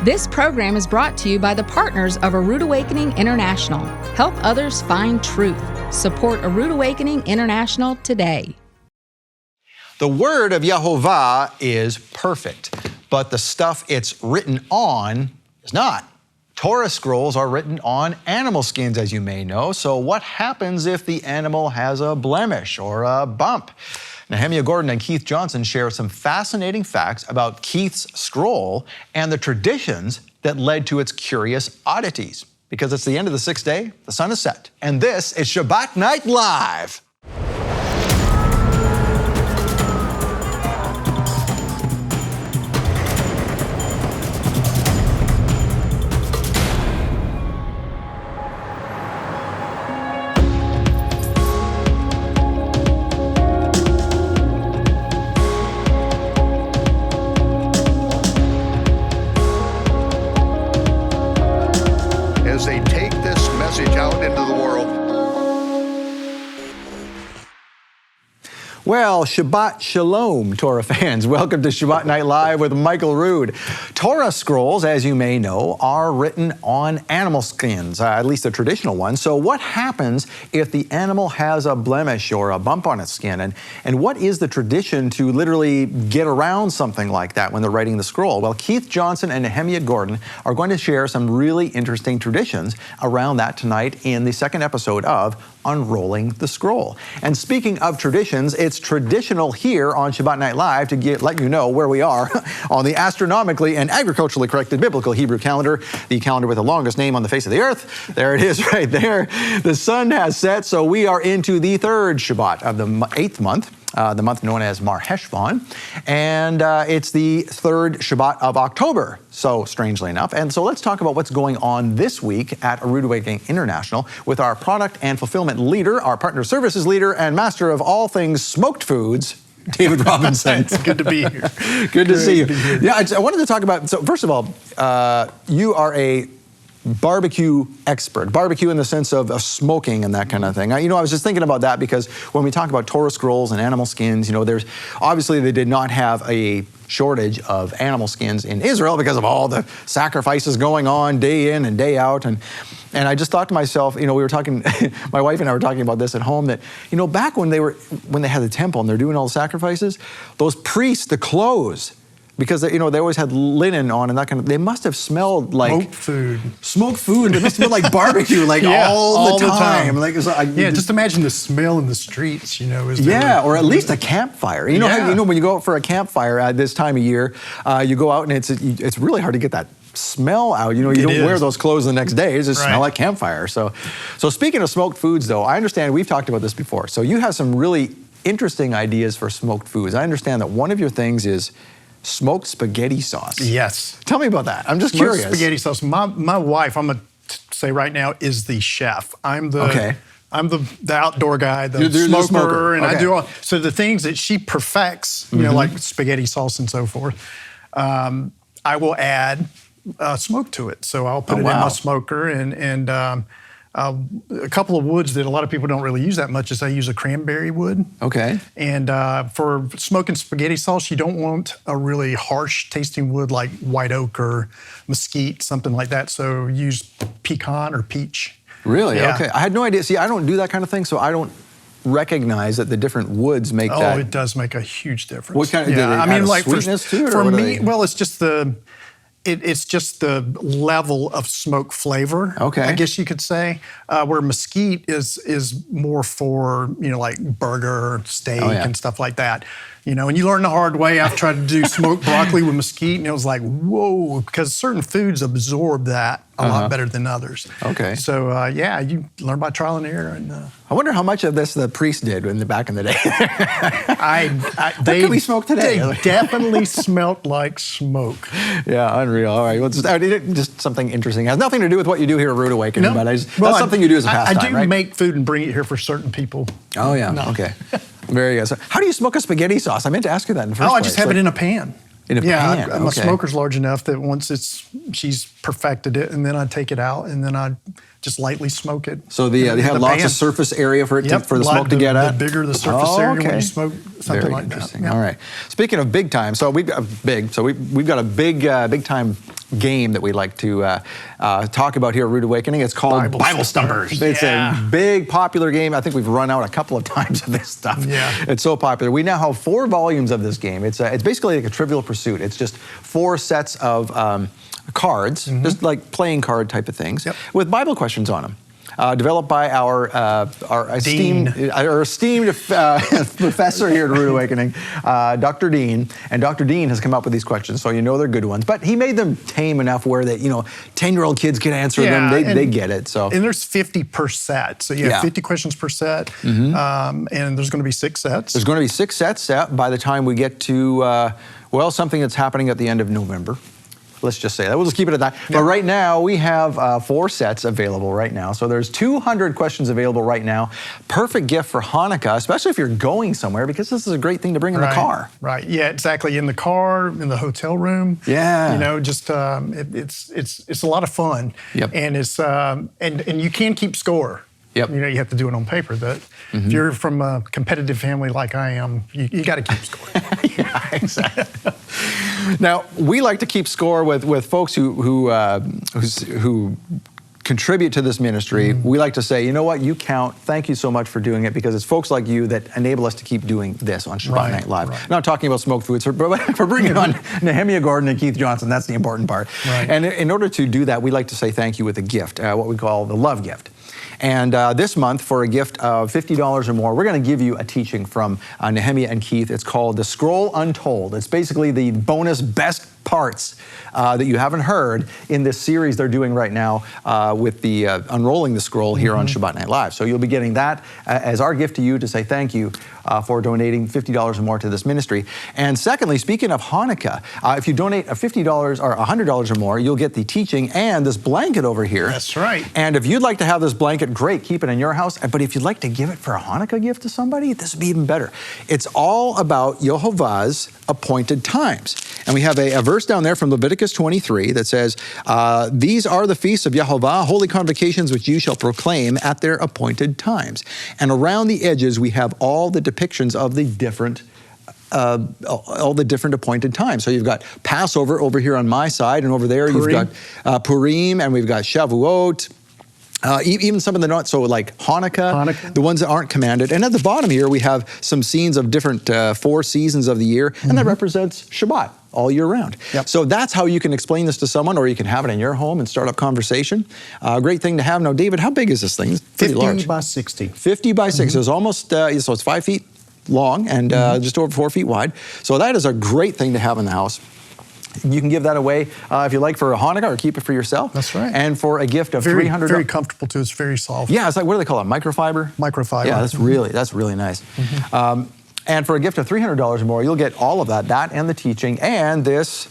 This program is brought to you by the partners of A Rood Awakening International. Help others find truth. Support A Rood Awakening International today. The Word of YeHoVaH is perfect, but the stuff it's written on is not. Torah scrolls are written on animal skins, as you may know. So what happens if the animal has a blemish or a bump? Nehemia Gordon and Keith Johnson share some fascinating facts about Keith's scroll and the traditions that led to its curious oddities. Because it's the end of the sixth day, the sun is set, and this is Shabbat Night Live. As they take this message out into the world. Well, Shabbat Shalom, Torah fans. Welcome to Shabbat Night Live with Michael Rood. Torah scrolls, as you may know, are written on animal skins, at least the traditional ones. So what happens if the animal has a blemish or a bump on its skin? And what is the tradition to literally get around something like that when they're writing the scroll? Well, Keith Johnson and Nehemia Gordon are going to share some really interesting traditions around that tonight in the second episode of Unrolling the Scroll. And speaking of traditions, it's traditional here on Shabbat Night Live to let you know where we are on the astronomically and agriculturally corrected biblical Hebrew calendar, the calendar with the longest name on the face of the earth. There it is right there. The sun has set, so we are into the third Shabbat of the 8th month. The month known as Mar Heshvan, and it's the third Shabbat of October, so strangely enough. And so let's talk about what's going on this week at Rood Awakening International with our product and fulfillment leader, our partner services leader, and master of all things smoked foods, David Robinson. It's good to be here. Good to see you. Yeah, I wanted to talk about, so first of all, you are a barbecue expert, barbecue in the sense of smoking and that kind of thing. I was just thinking about that because when we talk about Torah scrolls and animal skins, there's obviously they did not have a shortage of animal skins in Israel because of all the sacrifices going on day in and day out. And I just thought to myself, we were talking, my wife and I were talking about this at home, that, back when they had the temple and they're doing all the sacrifices, those priests, the clothes, because they always had linen on and that kind of, they must have smelled like smoked food. It must have smelled like barbecue, like all the time. Like, just imagine the smell in the streets, or at least a campfire. When you go out for a campfire at this time of year, you go out and it's really hard to get that smell out. You don't wear those clothes the next day. It just smell like campfire. So speaking of smoked foods, though, I understand we've talked about this before. So you have some really interesting ideas for smoked foods. I understand that one of your things is smoked spaghetti sauce. Yes. Tell me about that. I'm just curious. Spaghetti sauce. My wife, I'm going to say right now, is the chef. I'm the outdoor guy, the smoker, and I do all. So the things that she perfects, like spaghetti sauce and so forth, I will add smoke to it. So I'll put it in my smoker and a couple of woods that a lot of people don't really use that much is I use a cranberry wood. Okay. And for smoking spaghetti sauce, you don't want a really harsh tasting wood like white oak or mesquite, something like that. So use pecan or peach. Really? Yeah. Okay. I had no idea. See, I don't do that kind of thing, so I don't recognize that the different woods make that. Oh, it does make a huge difference. What kind of sweetness to it? For me, well, it's just it's just the level of smoke flavor, I guess you could say, where mesquite is more for, like burger, steak, and stuff like that. And you learn the hard way. I've tried to do smoked broccoli with mesquite, and it was like, whoa, because certain foods absorb that a lot better than others. Okay. So, you learn by trial and error. And I wonder how much of this the priest did back in the day. They could we smoke today? They definitely smelt like smoke. Yeah, unreal. All right, well, just something interesting. It has nothing to do with what you do here at Rood Awakening, but that's something you do as a pastime, I do make food and bring it here for certain people. Oh, yeah, okay. Very good. So how do you smoke a spaghetti sauce? I meant to ask you that in the first place. I just have it in a pan. In a pan? My smoker's large enough that once she's perfected it, and then I take it out, and then I just lightly smoke it. So they have lots of surface area for it for the smoke to get at? The bigger the surface area when you smoke something Very like interesting. that. All right. Speaking of big time, so we've got a big time game that we like to talk about here at Rood Awakening. It's called Bible Stumpers. It's a big, popular game. I think we've run out a couple of times of this stuff. Yeah. It's so popular. We now have 4 volumes of this game. It's basically like a Trivial Pursuit. It's just 4 sets of cards, just like playing card type of things, with Bible questions on them. Developed by our esteemed professor here at Rood Awakening, Dr. Dean. And Dr. Dean has come up with these questions, so you know they're good ones. But he made them tame enough where that 10-year-old kids can answer them. They get it. So and there's 50 per set, so you have 50 questions per set, and there's going to be 6 sets. There's going to be 6 sets by the time we get to something that's happening at the end of November. Let's just say that. We'll just keep it at that. Yep. But right now, we have 4 sets available right now. So there's 200 questions available right now. Perfect gift for Hanukkah, especially if you're going somewhere, because this is a great thing to bring in the car. Right. Yeah, exactly. In the car, in the hotel room. Yeah. Just it's a lot of fun. Yep. And it's and you can keep score. Yep. You have to do it on paper, but if you're from a competitive family like I am, you got to keep score. Yeah, exactly. Now, we like to keep score with folks who contribute to this ministry. We like to say, you know what, you count. Thank you so much for doing it, because it's folks like you that enable us to keep doing this on Shabbat Night Live. Right. Not talking about smoked foods, but for bringing on Nehemia Gordon and Keith Johnson. That's the important part. Right. And in order to do that, we like to say thank you with a gift, what we call the love gift. And this month, for a gift of $50 or more, we're going to give you a teaching from Nehemia and Keith. It's called The Scroll Untold. It's basically the bonus best parts that you haven't heard in this series they're doing right now with the Unrolling the Scroll here on Shabbat Night Live. So you'll be getting that as our gift to you to say thank you for donating $50 or more to this ministry. And secondly, speaking of Hanukkah, if you donate $50 or $100 or more, you'll get the teaching and this blanket over here. That's right. And if you'd like to have this blanket, great, keep it in your house. But if you'd like to give it for a Hanukkah gift to somebody, this would be even better. It's all about YeHoVaH's appointed times. And we have a verse down there from Leviticus 23 that says, these are the feasts of YeHoVaH, holy convocations which you shall proclaim at their appointed times. And around the edges, we have all the depictions of the different appointed times. So you've got Passover over here on my side, and over there you've got Purim, and we've got Shavuot. Even some of the not so like Hanukkah, the ones that aren't commanded. And at the bottom here, we have some scenes of different 4 seasons of the year, and that represents Shabbat all year round. Yep. So that's how you can explain this to someone, or you can have it in your home and start up conversation. Great thing to have. Now, David, how big is this thing? It's pretty large. 50 by 60. 50 by 60. So it's almost, so it's 5 feet long and just over 4 feet wide. So that is a great thing to have in the house. You can give that away if you like for a Hanukkah, or keep it for yourself. That's right. And for a gift of $300. Very comfortable too. It's very soft. Yeah, it's like, what do they call it? Microfiber? Microfiber. Yeah, that's really nice. And for a gift of $300 or more, you'll get all of that and the teaching, and this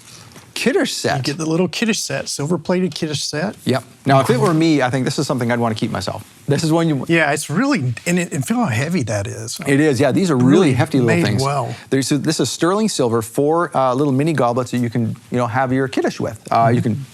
Kiddush set. You get the little Kiddush set, silver-plated Kiddush set. Yep. Now, if it were me, I think this is something I'd want to keep myself. This is one you... Yeah, it's really, and feel how heavy that is. It is, yeah. These are really hefty little things. Well. This is sterling silver, 4 little mini goblets that you can, have your Kiddush with. You can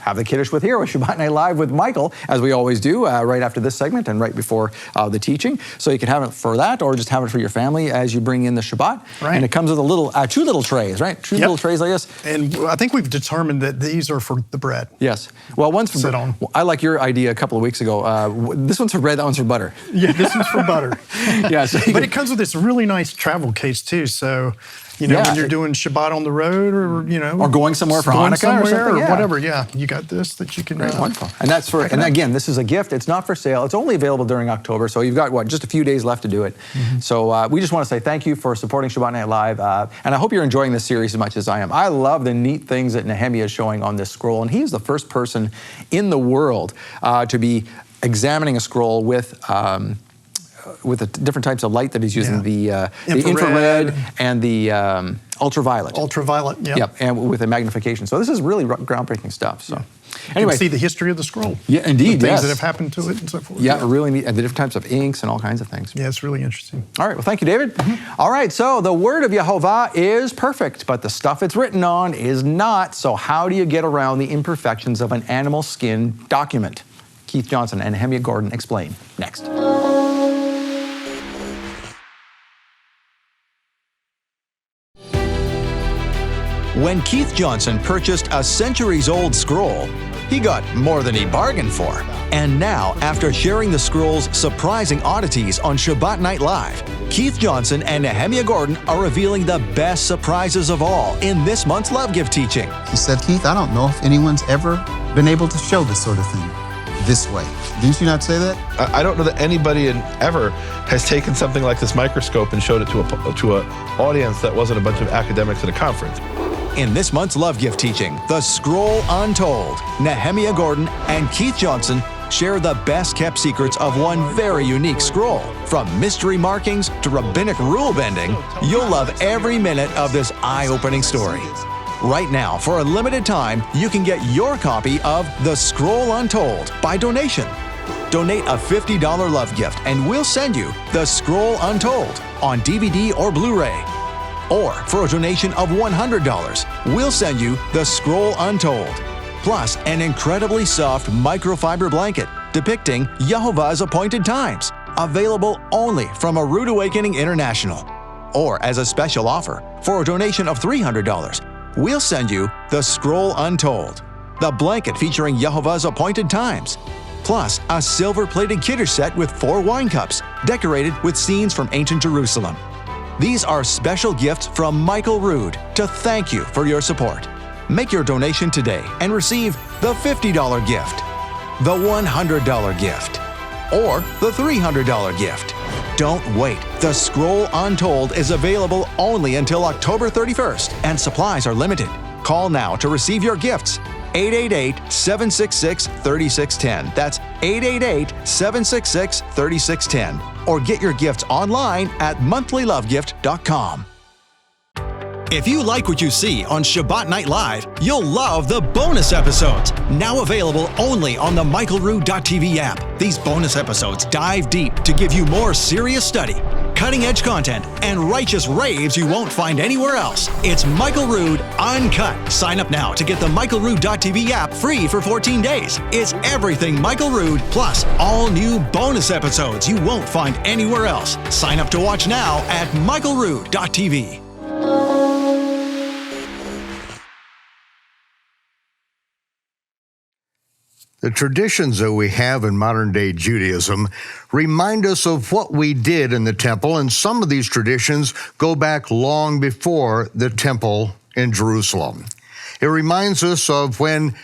have the Kiddush with here with Shabbat Night Live with Michael, as we always do, right after this segment and right before the teaching. So you can have it for that, or just have it for your family as you bring in the Shabbat. Right. And it comes with a little, 2 little trays, right? 2 little trays like this. And I think we've determined that these are for the bread. Yes. Well, one's for sit on. I like your idea a couple of weeks ago. This one's for bread, that one's for butter. Yeah, this one's for butter. Yeah. So but it comes with this really nice travel case too. So, when you're doing Shabbat on the road, or or going somewhere for Hanukkah or something, whatever. Yeah, you got this that you can. Very wonderful. And that's for. And again, this is a gift. It's not for sale. It's only available during October. So you've got just a few days left to do it. So we just want to say thank you for supporting Shabbat Night Live, and I hope you're enjoying this series as much as I am. I love the neat things that Nehemia is showing on this scroll, and he's the first person in the world to be examining a scroll with the different types of light that he's using, the infrared and the ultraviolet. Ultraviolet, yeah. Yep, and with a magnification. So this is really groundbreaking stuff. So, anyway, you can see the history of the scroll. Yeah, indeed. The things that have happened to it and so forth. Yeah, really neat, and the different types of inks and all kinds of things. Yeah, it's really interesting. All right, well, thank you, David. All right, so the Word of YeHoVaH is perfect, but the stuff it's written on is not. So how do you get around the imperfections of an animal skin document? Keith Johnson and Nehemia Gordon explain next. When Keith Johnson purchased a centuries-old scroll, he got more than he bargained for. And now, after sharing the scroll's surprising oddities on Shabbat Night Live, Keith Johnson and Nehemia Gordon are revealing the best surprises of all in this month's Love Gift teaching. He said, Keith, I don't know if anyone's ever been able to show this sort of thing this way. Didn't you not say that? I don't know that anybody ever has taken something like this microscope and showed it to an audience that wasn't a bunch of academics at a conference. In this month's Love Gift teaching, The Scroll Untold, Nehemia Gordon and Keith Johnson share the best-kept secrets of one very unique scroll. From mystery markings to rabbinic rule bending, you'll love every minute of this eye-opening story. Right now, for a limited time, you can get your copy of The Scroll Untold by donation. Donate a $50 love gift and we'll send you The Scroll Untold on DVD or Blu-ray. Or for a donation of $100, we'll send you The Scroll Untold, plus an incredibly soft microfiber blanket depicting YeHoVaH's appointed times, available only from a Rood Awakening International. Or as a special offer, for a donation of $300, we'll send you The Scroll Untold, the blanket featuring YeHoVaH's appointed times, plus a silver-plated kiddush set with 4 wine cups decorated with scenes from ancient Jerusalem. These are special gifts from Michael Rood to thank you for your support. Make your donation today and receive the $50 gift, the $100 gift, or the $300 gift. Don't wait. The Scroll Untold is available only until October 31st, and supplies are limited. Call now to receive your gifts. 888-766-3610. That's 888-766-3610. Or get your gifts online at monthlylovegift.com. If you like what you see on Shabbat Night Live, you'll love the bonus episodes, now available only on the michaelrood.tv app. These bonus episodes dive deep to give you more serious study, cutting-edge content, and righteous raves you won't find anywhere else. It's Michael Rood Uncut. Sign up now to get the michaelrood.tv app free for 14 days. It's everything Michael Rood, plus all new bonus episodes you won't find anywhere else. Sign up to watch now at michaelrood.tv. The traditions that we have in modern-day Judaism remind us of what we did in the temple, and some of these traditions go back long before the temple in Jerusalem. It reminds us of when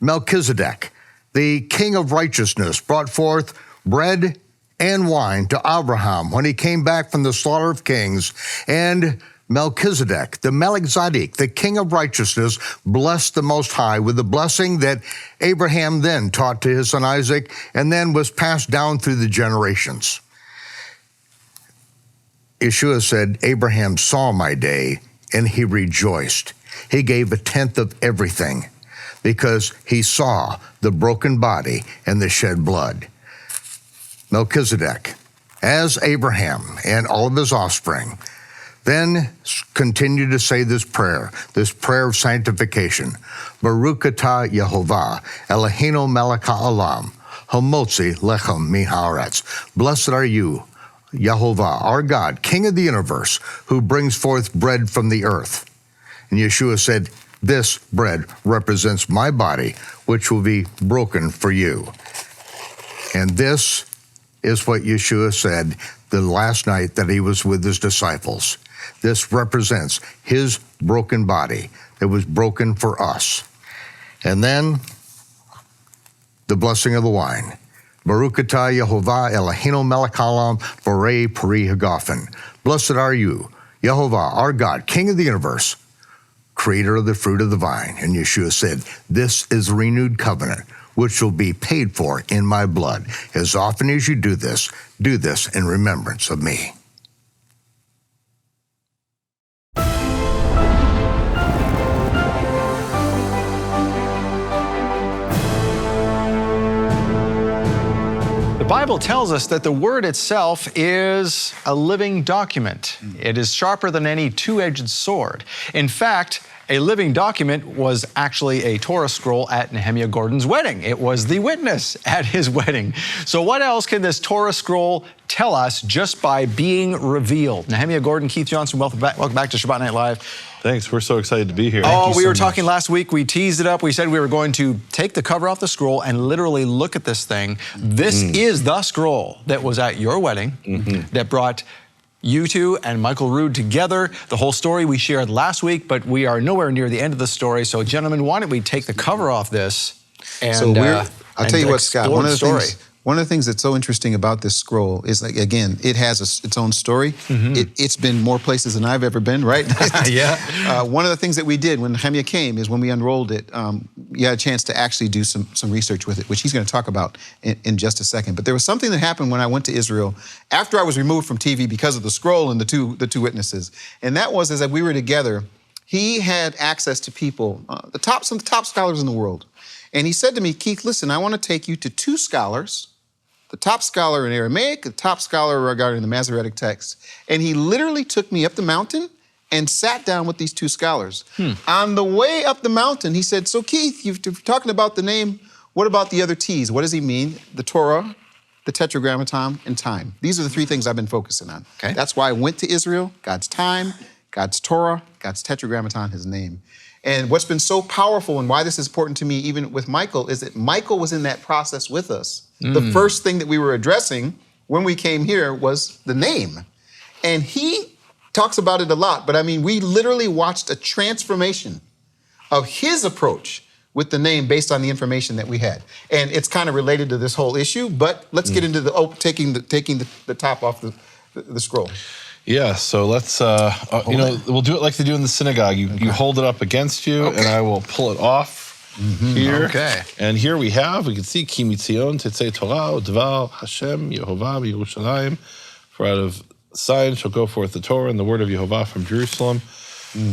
Melchizedek, the king of righteousness, brought forth bread and wine to Abraham when he came back from the slaughter of kings, and Melchizedek, the Melchizedek, the king of righteousness, blessed the Most High with the blessing that Abraham then taught to his son Isaac and then was passed down through the generations. Yeshua said, Abraham saw my day and he rejoiced. He gave 1/10 of everything because he saw the broken body and the shed blood. Melchizedek, as Abraham and all of his offspring, then continue to say this prayer of sanctification. Baruch atah YeHoVaH, Eloheinu melech ha'olam, hamotzi lechem mi'haaretz. Blessed are you, YeHoVaH, our God, King of the universe, who brings forth bread from the earth. And Yeshua said, this bread represents my body, which will be broken for you. And this is what Yeshua said the last night that he was with his disciples. This represents his broken body that was broken for us. And then the blessing of the wine. Baruch atah YeHoVaH, Eloheinu melech ha'olam, borei peri hagafen. Blessed are you, YeHoVaH, our God, King of the universe, creator of the fruit of the vine. And Yeshua said, this is a renewed covenant, which will be paid for in my blood. As often as you do this in remembrance of me. The Bible tells us that the Word itself is a living document. It is sharper than any two-edged sword. In fact, A living document was actually a Torah scroll at Nehemia Gordon's wedding. It was the witness at his wedding. So what else can this Torah scroll tell us just by being revealed? Nehemia Gordon, Keith Johnson, welcome back to Shabbat Night Live. Thanks. We're so excited to be here. We were talking last week. We teased it up. We said we were going to take the cover off the scroll and literally look at this thing. This is the scroll that was at your wedding that brought you two and Michael Rood together. The whole story we shared last week, but we are nowhere near the end of the story. So, gentlemen, why don't we take the cover off this? And I'll tell you what, Scott. One of the things that's so interesting about this scroll is, like, again, it has its own story. It's been more places than I've ever been, right? Yeah. One of the things that we did when Nehemia came is when we unrolled it, you had a chance to actually do some research with it, which he's going to talk about in just a second. But there was something that happened when I went to Israel after I was removed from TV because of the scroll and the two witnesses. And that was, as we were together, he had access to people, some of the top scholars in the world. And he said to me, Keith, listen, I want to take you to two scholars, the top scholar in Aramaic, the top scholar regarding the Masoretic text. And he literally took me up the mountain and sat down with these two scholars. On the way up the mountain, he said, so Keith, you're talking about the name, what about the other T's? What does he mean? The Torah, the Tetragrammaton, and time. These are the three things I've been focusing on. Okay. That's why I went to Israel, God's time, God's Torah, God's Tetragrammaton, his name. And what's been so powerful and why this is important to me, even with Michael, is that Michael was in that process with us. The first thing that we were addressing when we came here was the name. And he talks about it a lot, but I mean, we literally watched a transformation of his approach with the name based on the information that we had. And it's kind of related to this whole issue, but let's get into taking the top off the scroll. Yeah, so let's, we'll do it like they do in the synagogue. You hold it up against you, and I will pull it off here. Okay. And here we can see, Ki mitzion tetzei Torah, Dvar Hashem, YeHoVaH, Yerushalayim. For out of Zion shall go forth the Torah and the Word of YeHoVaH from Jerusalem.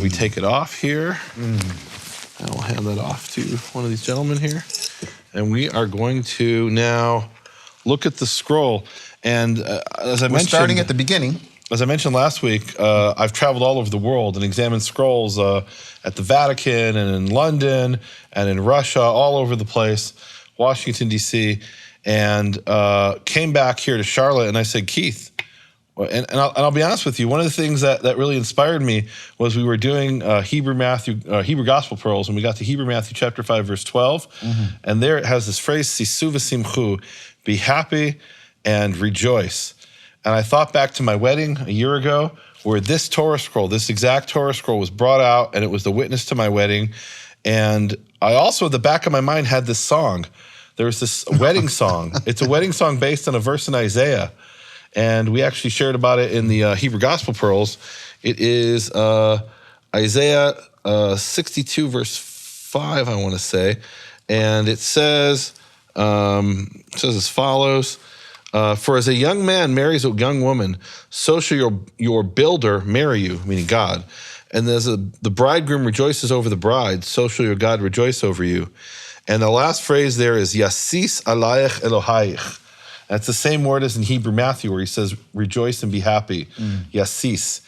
We take it off here. And we'll hand that off to one of these gentlemen here. And we are going to now look at the scroll. And as I mentioned, starting at the beginning. As I mentioned last week, I've traveled all over the world and examined scrolls at the Vatican and in London and in Russia, all over the place, Washington, D.C., and came back here to Charlotte, and I said, Keith, and I'll be honest with you, one of the things that really inspired me was we were doing Hebrew Gospel Pearls, and we got to Hebrew Matthew chapter 5, verse 12, and there it has this phrase, Sisu v'simchu, be happy and rejoice. And I thought back to my wedding a year ago where this Torah scroll, this exact Torah scroll was brought out, and it was the witness to my wedding. And I also, at the back of my mind, had this song. There was this wedding song. It's a wedding song based on a verse in Isaiah. And we actually shared about it in the Hebrew Gospel Pearls. It is Isaiah 62, verse 5, I want to say. And it says as follows, for as a young man marries a young woman, so shall your builder marry you, meaning God. And as the bridegroom rejoices over the bride, so shall your God rejoice over you. And the last phrase there is, Yasis alayich Elohayich. That's the same word as in Hebrew Matthew, where he says, rejoice and be happy, Yasis.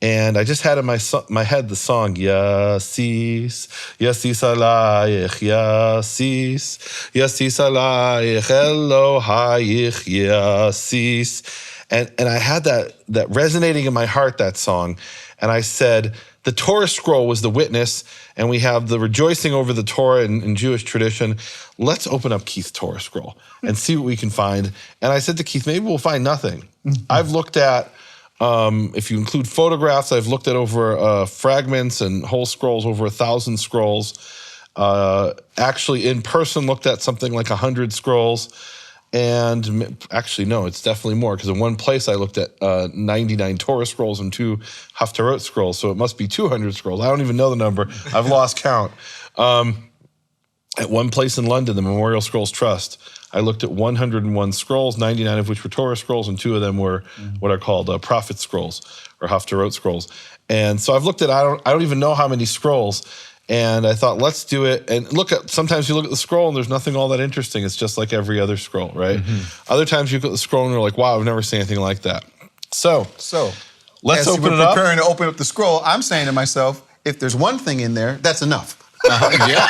And I just had in my head the song, Yasis, Yasis alayich, Yasis, Yasis alayich, Elohayich, Yasis. And I had that resonating in my heart, that song. And I said, the Torah scroll was the witness, and we have the rejoicing over the Torah in Jewish tradition. Let's open up Keith's Torah scroll and see what we can find. And I said to Keith, maybe we'll find nothing. I've looked at, if you include photographs, I've looked at over fragments and whole scrolls, over 1,000 scrolls. Actually, in person, looked at something like 100 scrolls. And actually, no, it's definitely more, because in one place I looked at 99 Torah scrolls and 2 Haftarot scrolls, so it must be 200 scrolls. I don't even know the number. I've lost count. At one place in London, the Memorial Scrolls Trust, I looked at 101 scrolls, 99 of which were Torah scrolls, and 2 of them were what are called prophet scrolls or Haftarot scrolls. And so I've looked at, I don't even know how many scrolls. And I thought, let's do it. And sometimes you look at the scroll and there's nothing all that interesting. It's just like every other scroll, right? Other times you look at the scroll and you're like, wow, I've never seen anything like that. So let's open it up. As we're preparing to open up the scroll, I'm saying to myself, if there's one thing in there, that's enough. Yeah.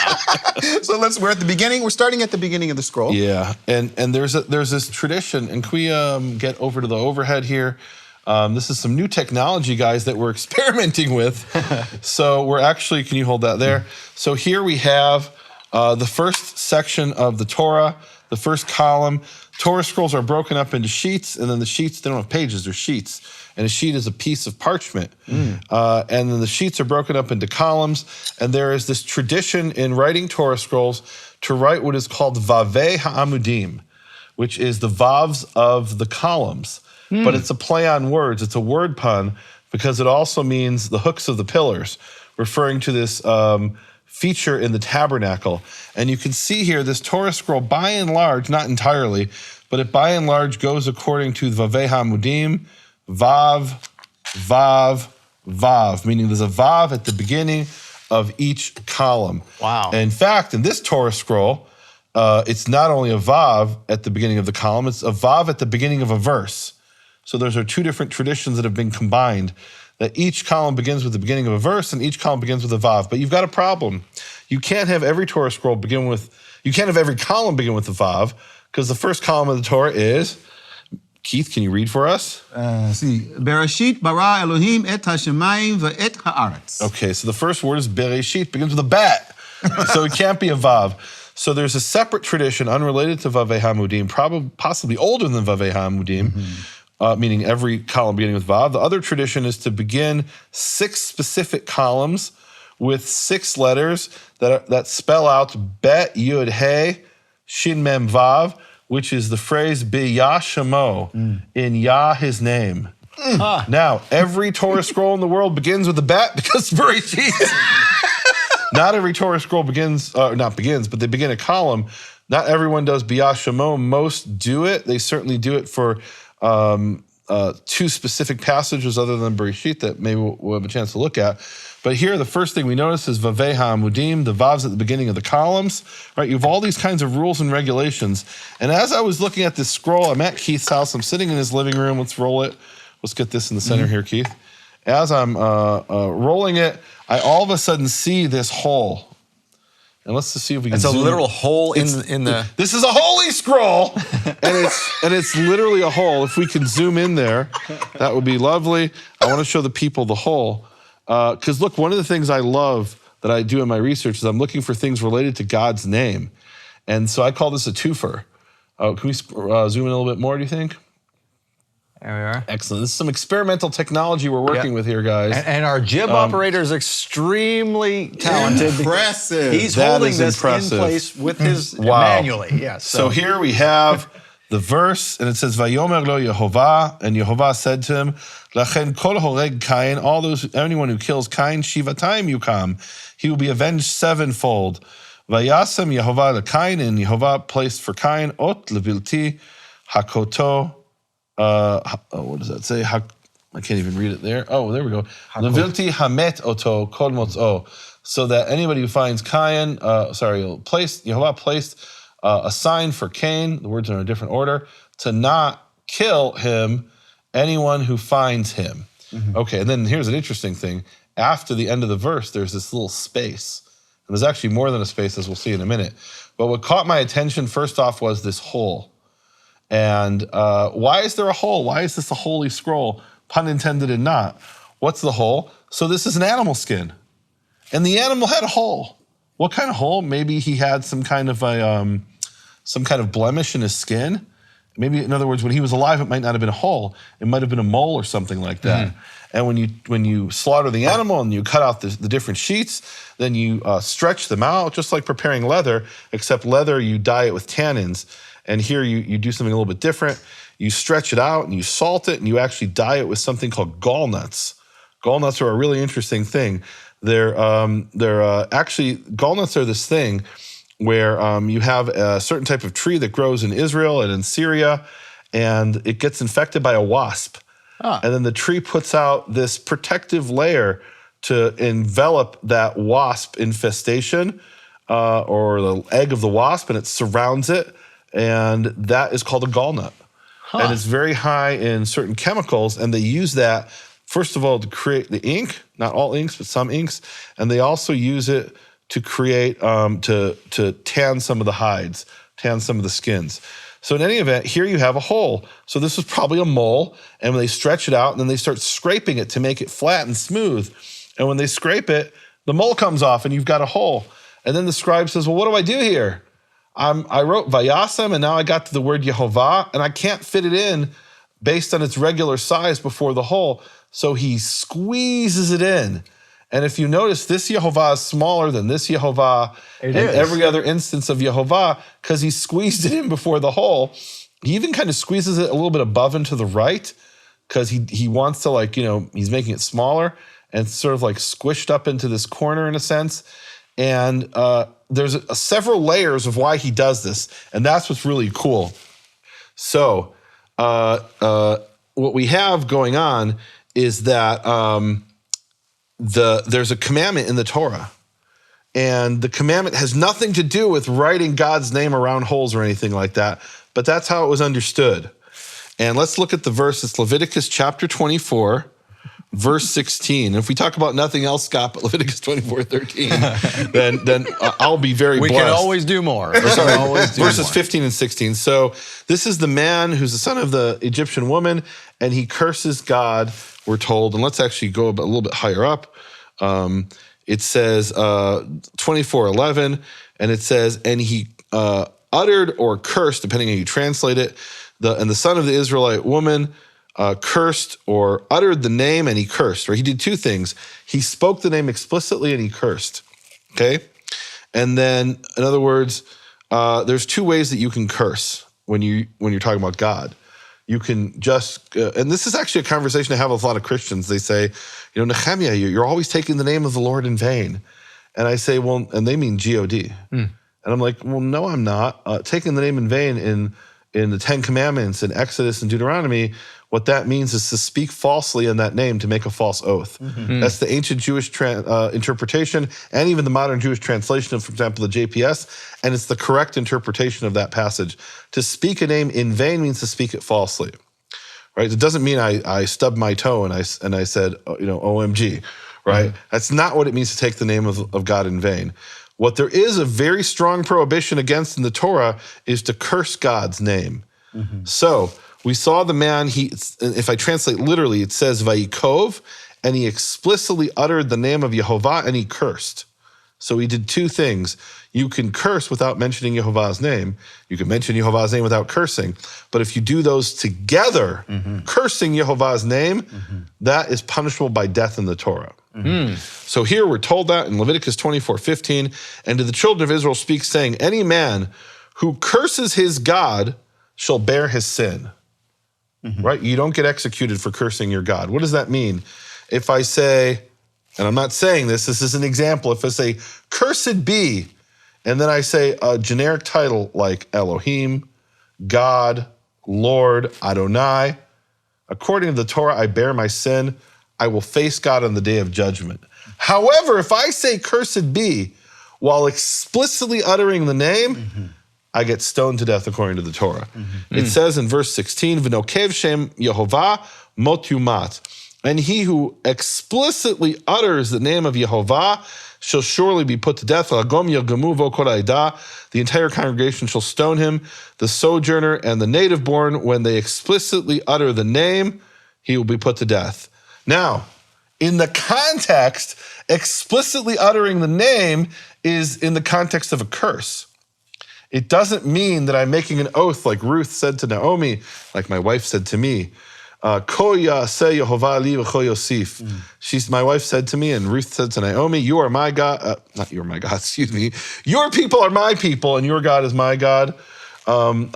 So we're at the beginning. We're starting at the beginning of the scroll. Yeah, and there's this tradition, and can we get over to the overhead here? This is some new technology, guys, that we're experimenting with. So we're actually, can you hold that there? So here we have the first section of the Torah, the first column. Torah scrolls are broken up into sheets, and then the sheets, they don't have pages, they're sheets. And a sheet is a piece of parchment. And then the sheets are broken up into columns. And there is this tradition in writing Torah scrolls to write what is called Vavei Ha'amudim, which is the vavs of the columns. But it's a play on words. It's a word pun because it also means the hooks of the pillars, referring to this feature in the tabernacle. And you can see here this Torah scroll, by and large, not entirely, but it by and large goes according to Vavei Ha'amudim, Vav, Vav, Vav, meaning there's a Vav at the beginning of each column. Wow. And in fact, in this Torah scroll, it's not only a Vav at the beginning of the column, it's a Vav at the beginning of a verse. So those are two different traditions that have been combined, that each column begins with the beginning of a verse and each column begins with a Vav. But you've got a problem. You can't have every Torah scroll begin with, you can't have every column begin with a Vav, because the first column of the Torah is, Keith, can you read for us? Bereshit bara Elohim et hashemayim ve'et haaretz. Okay, so the first word is Bereshit, begins with a bat. So it can't be a Vav. So there's a separate tradition unrelated to Vavei Ha'amudim, probably possibly older than Vavei Ha'amudim, meaning every column beginning with Vav. The other tradition is to begin 6 specific columns with 6 letters that spell out Bet, Yud, He, Shin, Mem, Vav, which is the phrase B'Yah Shemo, in Yah, his name. Now, every Torah scroll in the world begins with a bet because Bereshit. Not every Torah scroll begins, not begins, but they begin a column. Not everyone does B'Yah Shemo. Most do it. They certainly do it for 2 specific passages other than Bereshit that maybe we'll have a chance to look at. But here, the first thing we notice is Vavei Ha'amudim, the Vavs at the beginning of the columns, right? You have all these kinds of rules and regulations. And as I was looking at this scroll, I'm at Keith's house. I'm sitting in his living room. Let's roll it. Let's get this in the center here, Keith. As I'm rolling it, I all of a sudden see this hole. And let's just see if we can It's a zoom literal in. hole in the... This is a holy scroll, and it's literally a hole. If we can zoom in there, that would be lovely. I want to show the people the hole. Because look, one of the things I love that I do in my research is I'm looking for things related to God's name. And so I call this a twofer. Can we zoom in a little bit more, do you think? There we are. Excellent. This is some experimental technology we're working with here, guys. And our jib operator is extremely talented. Impressive. He's That holding is this impressive. in place with his Wow. manually. Yes. So here we have the verse, and it says, Vayomer lo YeHoVaH, and YeHoVaH said to him, Lachen kol horeg Kain, anyone who kills Kain, shivatayim yukam, he will be avenged 7-fold. Vayasem YeHoVaH leKain, and YeHoVaH placed for Kain, ot levilti hakoto, what does that say? I can't even read it there. Oh, there we go. Levilti hamet oto kol motzo, so that anybody who finds Kain, YeHoVaH placed a sign for Cain, the words are in a different order, to not kill him, anyone who finds him. Okay, and then here's an interesting thing. After the end of the verse, there's this little space. And there's actually more than a space, as we'll see in a minute. But what caught my attention first off was this hole. And why is there a hole? Why is this a holy scroll? Pun intended and not. What's the hole? So this is an animal skin. And the animal had a hole. What kind of hole? Maybe he had some kind of blemish in his skin. Maybe, in other words, when he was alive, it might not have been a hole. It might have been a mole or something like that. And when you slaughter the animal and you cut out the different sheets, then you stretch them out, just like preparing leather, except leather, you dye it with tannins. And here you do something a little bit different. You stretch it out and you salt it and you actually dye it with something called gallnuts. Gallnuts are a really interesting thing. They're actually, gallnuts are this thing where you have a certain type of tree that grows in Israel and in Syria, and it gets infected by a wasp. And then the tree puts out this protective layer to envelop that wasp infestation or the egg of the wasp, and it surrounds it, and that is called a gallnut. And it's very high in certain chemicals, and they use that first of all, to create the ink, not all inks, but some inks, and they also use it to create, to tan some of the hides, tan some of the skins. So in any event, here you have a hole. So this was probably a mole, and when they stretch it out, and then they start scraping it to make it flat and smooth. And when they scrape it, the mole comes off, and you've got a hole. And then the scribe says, well, what do I do here? I wrote Vayasem, and now I got to the word YeHoVaH, and I can't fit it in based on its regular size before the hole. So he squeezes it in. And if you notice, this YeHoVaH is smaller than this YeHoVaH and every other instance of YeHoVaH because he squeezed it in before the hole. He even kind of squeezes it a little bit above and to the right because he wants to, like, he's making it smaller and sort of like squished up into this corner in a sense. And there's several layers of why he does this. And that's what's really cool. So what we have going on is that there's a commandment in the Torah, and the commandment has nothing to do with writing God's name around holes or anything like that, but that's how it was understood. And let's look at the verse. It's Leviticus chapter 24, verse 16. If we talk about nothing else, Scott, but Leviticus 24:13, then I'll be very blessed. We can always do more. Verses 15 and 16. So this is the man who's the son of the Egyptian woman, and he curses God, we're told. And let's actually go a little bit higher up. It says 24:11, and it says, and he uttered or cursed, depending on how you translate it, and the son of the Israelite woman cursed or uttered the name, and he cursed. Right? He did two things. He spoke the name explicitly, and he cursed. Okay? And then, in other words, there's two ways that you can curse when you're talking about God. You can just, and this is actually a conversation I have with a lot of Christians. They say, Nehemia, you're always taking the name of the Lord in vain. And I say, well, and they mean G-O-D. And I'm like, well, no, I'm not. Taking the name in vain in the Ten Commandments, in Exodus and Deuteronomy, what that means is to speak falsely in that name to make a false oath. That's the ancient Jewish interpretation and even the modern Jewish translation of, for example, the JPS, and it's the correct interpretation of that passage. To speak a name in vain means to speak it falsely, right? It doesn't mean I stubbed my toe and I said, OMG, right? That's not what it means to take the name of God in vain. What there is a very strong prohibition against in the Torah is to curse God's name. So we saw the man, if I translate literally, it says Vayikov, and he explicitly uttered the name of YeHoVaH, and he cursed. So he did two things. You can curse without mentioning YeHoVaH's name. You can mention YeHoVaH's name without cursing. But if you do those together, cursing YeHoVaH's name, that is punishable by death in the Torah. So here we're told that in Leviticus 24:15, and to the children of Israel speak, saying, any man who curses his God shall bear his sin. Right? You don't get executed for cursing your God. What does that mean? If I say, and I'm not saying this is an example, if I say, cursed be, and then I say a generic title like Elohim, God, Lord, Adonai, according to the Torah, I bear my sin, I will face God on the day of judgment. However, if I say cursed be, while explicitly uttering the name, I get stoned to death according to the Torah. It says in verse 16, V'nokev shem YeHoVaH mot yumat. And he who explicitly utters the name of YeHoVaH shall surely be put to death. The entire congregation shall stone him. The sojourner and the native born, when they explicitly utter the name, he will be put to death. Now, in the context, explicitly uttering the name is in the context of a curse. It doesn't mean that I'm making an oath like Ruth said to Naomi, like my wife said to me. My wife said to me, and Ruth said to Naomi, you are my God, not you are my God, excuse me. Your people are my people, and your God is my God. And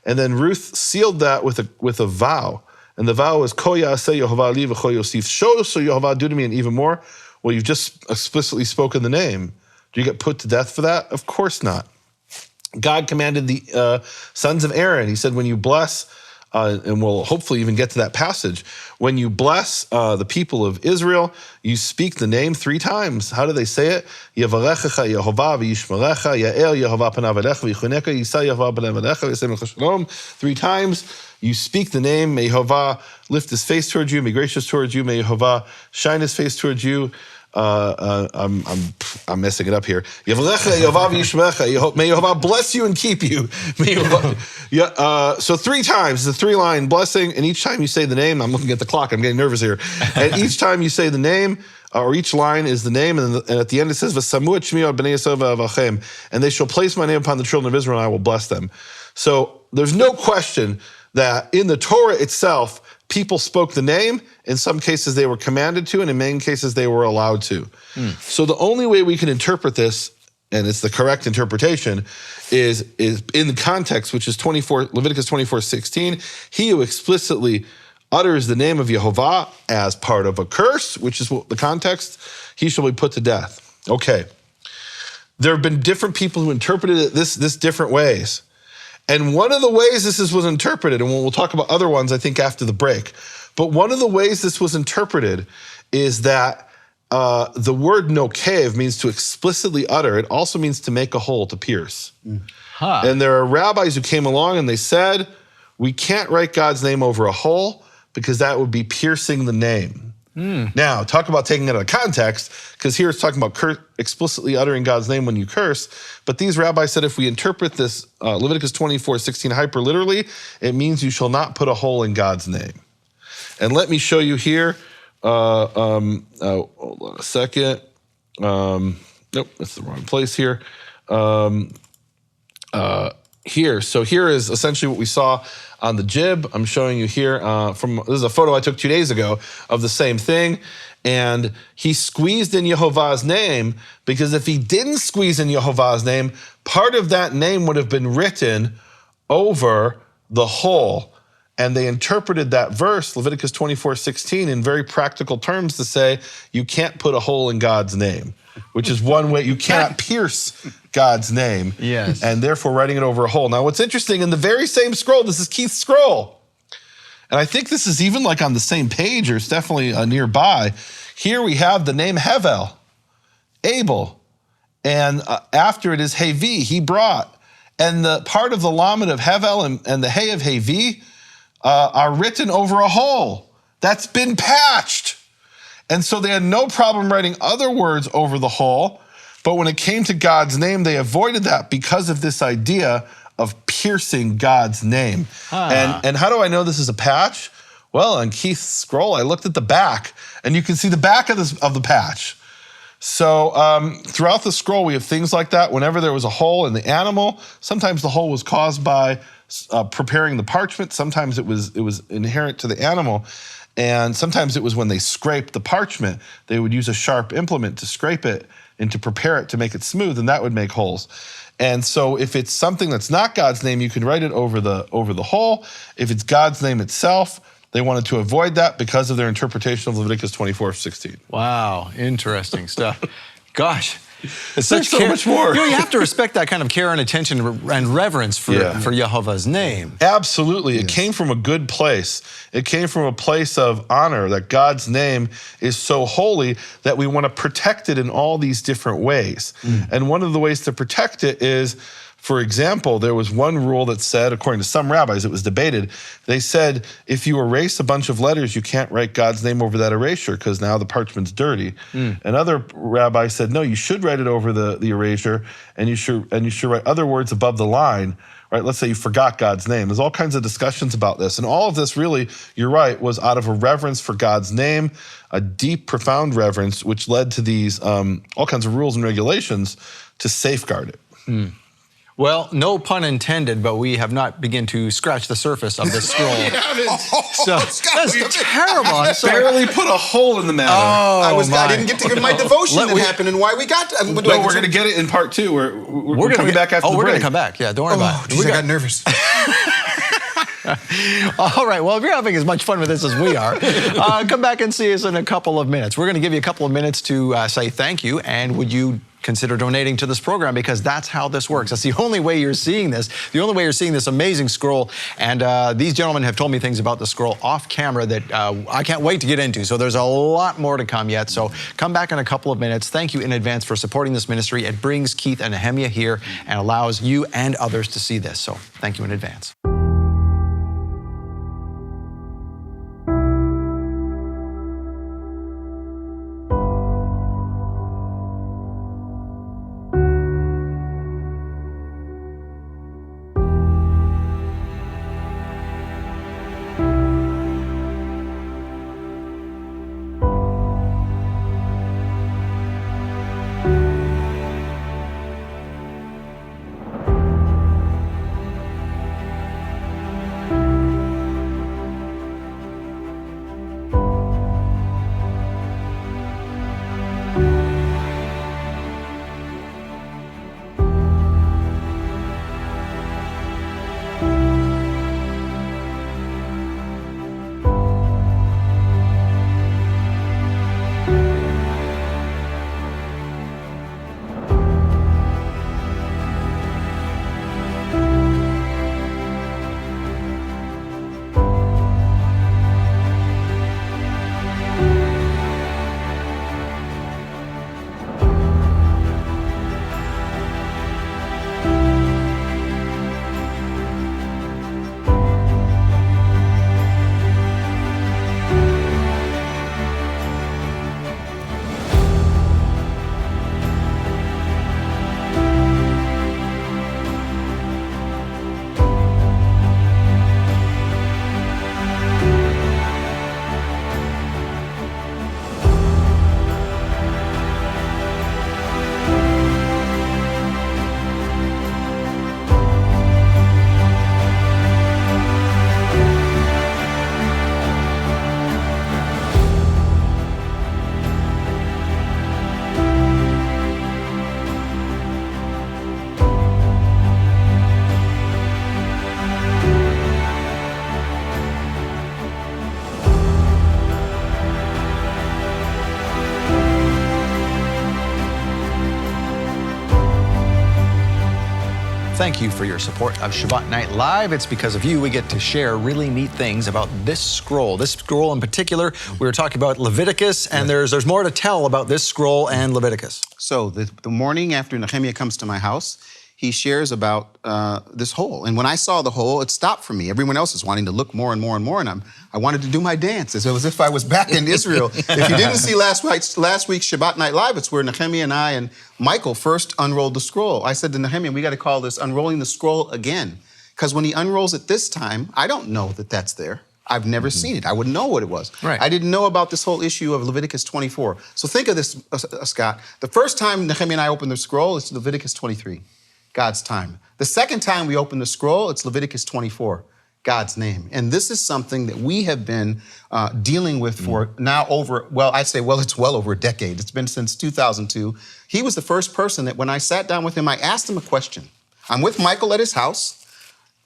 then Ruth sealed that with a vow. And the vow was, Show so Yehovah, do to me and even more. Well, you've just explicitly spoken the name. Do you get put to death for that? Of course not. God commanded the sons of Aaron. He said, when you bless and we'll hopefully even get to that passage. When you bless the people of Israel, you speak the name 3 times. How do they say it? Yevarechecha YeHoVaH v'yishmerecha, Ya'el YeHoVaH panav elecha v'yichuneka, Yisa YeHoVaH panav elecha v'yasem lecha shalom. 3 times. You speak the name, may YeHoVaH lift his face towards you, may gracious towards you, may YeHoVaH shine his face towards you. I'm messing it up here. May YeHoVaH bless you and keep you. So 3 times, the 3-line blessing, and each time you say the name, I'm looking at the clock, I'm getting nervous here. And each time you say the name, or each line is the name, and at the end it says, "V'samu et shmi al bnei Yisrael v'avachem," and they shall place my name upon the children of Israel, and I will bless them. So there's no question that in the Torah itself, people spoke the name. In some cases, they were commanded to, and in many cases, they were allowed to. So the only way we can interpret this, and it's the correct interpretation, is in the context, which is Leviticus 24:16. He who explicitly utters the name of YeHoVaH as part of a curse, which is the context, he shall be put to death. Okay. There have been different people who interpreted it this different ways. And one of the ways this was interpreted, and we'll talk about other ones, I think, after the break, but one of the ways this was interpreted is that the word nokev means to explicitly utter. It also means to make a hole, to pierce. And there are rabbis who came along and they said, we can't write God's name over a hole because that would be piercing the name. Now, talk about taking it out of context, because here it's talking about explicitly uttering God's name when you curse. But these rabbis said if we interpret this Leviticus 24:16 hyper literally, it means you shall not put a hole in God's name. And let me show you here. Hold on a second. Nope, that's the wrong place here. Here. So here is essentially what we saw on the jib. I'm showing you here this is a photo I took 2 days ago of the same thing. And he squeezed in YeHoVaH's name, because if he didn't squeeze in YeHoVaH's name, part of that name would have been written over the hole. And they interpreted that verse, Leviticus 24:16, in very practical terms to say, you can't put a hole in God's name, which is one way. You cannot pierce God's name. Yes. And therefore writing it over a hole. Now, what's interesting, in the very same scroll, this is Keith's scroll, and I think this is even like on the same page, or it's definitely nearby. Here we have the name Hevel, Abel, and after it is Hevi, he brought. And the part of the lamed of Hevel and the Hey of Hevi are written over a hole that's been patched. And so they had no problem writing other words over the hole, but when it came to God's name, they avoided that because of this idea of piercing God's name. And how do I know this is a patch? Well, on Keith's scroll, I looked at the back, and you can see the back of the patch. So throughout the scroll, we have things like that. Whenever there was a hole in the animal, sometimes the hole was caused by preparing the parchment. Sometimes it was inherent to the animal. And sometimes it was when they scraped the parchment, they would use a sharp implement to scrape it and to prepare it to make it smooth, and that would make holes. And so if it's something that's not God's name, you can write it over the hole. If it's God's name itself, they wanted to avoid that because of their interpretation of Leviticus 24:16. Wow, interesting stuff. Gosh. There's so much more. You have to respect that kind of care and attention and reverence for YeHoVaH's name. Absolutely. It came from a good place. It came from a place of honor, that God's name is so holy that we want to protect it in all these different ways. And one of the ways to protect it is, for example, there was one rule that said, according to some rabbis, it was debated, they said, if you erase a bunch of letters, you can't write God's name over that erasure because now the parchment's dirty. And other rabbis said, no, you should write it over the erasure, and you should write other words above the line, right? Let's say you forgot God's name. There's all kinds of discussions about this. And all of this really, you're right, was out of a reverence for God's name, a deep, profound reverence, which led to these all kinds of rules and regulations to safeguard it. Well, no pun intended, but we have not begun to scratch the surface of this scroll. So that's terrible. I'm sorry. Barely put a hole in the matter. I didn't get to give my devotion that happened and why we got. We're going to get it in part 2. We're coming back after the break. We're going to come back. Yeah, don't worry about it. Geez, I got nervous. All right, well, if you're having as much fun with this as we are, come back and see us in a couple of minutes. We're going to give you a couple of minutes to say thank you, and would you consider donating to this program, because that's how this works. That's the only way you're seeing this, the only way you're seeing this amazing scroll. And these gentlemen have told me things about the scroll off camera that I can't wait to get into. So there's a lot more to come yet. So come back in a couple of minutes. Thank you in advance for supporting this ministry. It brings Keith and Nehemia here and allows you and others to see this. So thank you in advance. Thank you for your support of Shabbat Night Live. It's because of you we get to share really neat things about this scroll. This scroll in particular, we were talking about Leviticus, and there's more to tell about this scroll and Leviticus. So the morning after Nehemia comes to my house, he shares about this hole. And when I saw the hole, it stopped for me. Everyone else is wanting to look more and more and more, and I wanted to do my dance. It was as if I was back in Israel. If you didn't see last week's Shabbat Night Live, it's where Nehemia and I and Michael first unrolled the scroll. I said to Nehemia, we got to call this unrolling the scroll again. Because when he unrolls it this time, I don't know that that's there. I've never seen it. I wouldn't know what it was. Right. I didn't know about this whole issue of Leviticus 24. So think of this, Scott. The first time Nehemia and I opened the scroll, it's Leviticus 23, God's time. The second time we opened the scroll, it's Leviticus 24, God's name. And this is something that we have been dealing with for now over, it's well over a decade. It's been since 2002. He was the first person that when I sat down with him, I asked him a question. I'm with Michael at his house.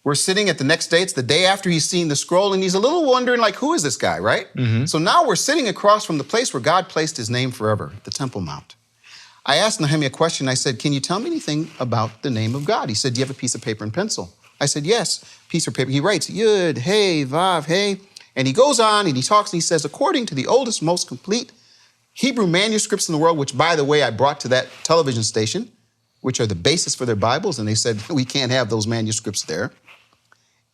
We're sitting at the next day. It's the day after he's seen the scroll, and he's a little wondering, like, who is this guy, right? So now we're sitting across from the place where God placed his name forever, the Temple Mount. I asked Nehemia a question. I said, can you tell me anything about the name of God? He said, do you have a piece of paper and pencil? I said, yes, piece of paper. He writes, Yud, Hey, Vav, Hey. And he goes on and he talks and he says, according to the oldest, most complete Hebrew manuscripts in the world, which, by the way, I brought to that television station, which are the basis for their Bibles, and they said, we can't have those manuscripts there.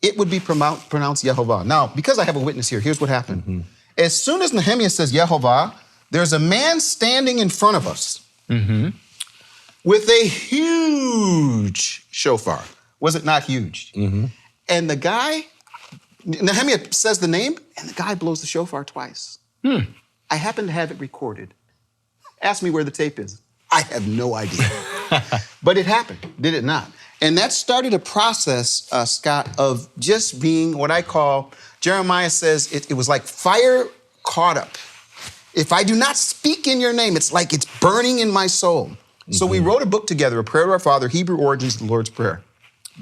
It would be pronounced YeHoVaH. Now, because I have a witness here, here's what happened. As soon as Nehemia says YeHoVaH, there's a man standing in front of us with a huge shofar. Was it not huge? And the guy, Nehemia says the name, and the guy blows the shofar twice. I happen to have it recorded. Ask me where the tape is. I have no idea. But it happened, did it not? And that started a process, Scott, of just being what I call, Jeremiah says, it was like fire caught up. If I do not speak in your name, it's like it's burning in my soul. So we wrote a book together, A Prayer to Our Father, Hebrew Origins of the Lord's Prayer.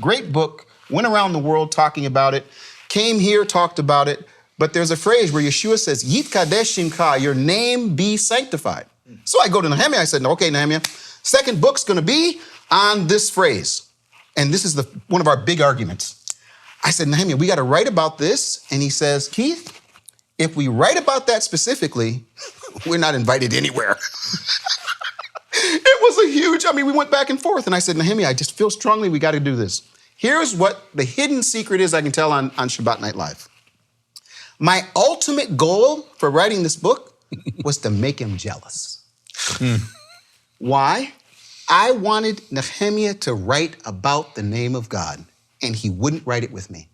Great book, went around the world talking about it, came here, talked about it, but there's a phrase where Yeshua says, Yitkadesh Shimcha, your name be sanctified. So I go to Nehemia, I said, okay, Nehemia, Second book's going to be on this phrase. And this is one of our big arguments. I said, Nehemia, we got to write about this. And he says, Keith, if we write about that specifically, we're not invited anywhere. It was a huge, we went back and forth. And I said, Nehemia, I just feel strongly we got to do this. Here's what the hidden secret is I can tell on Shabbat Night Live. My ultimate goal for writing this book was to make him jealous. Why? I wanted Nehemia to write about the name of God, and he wouldn't write it with me.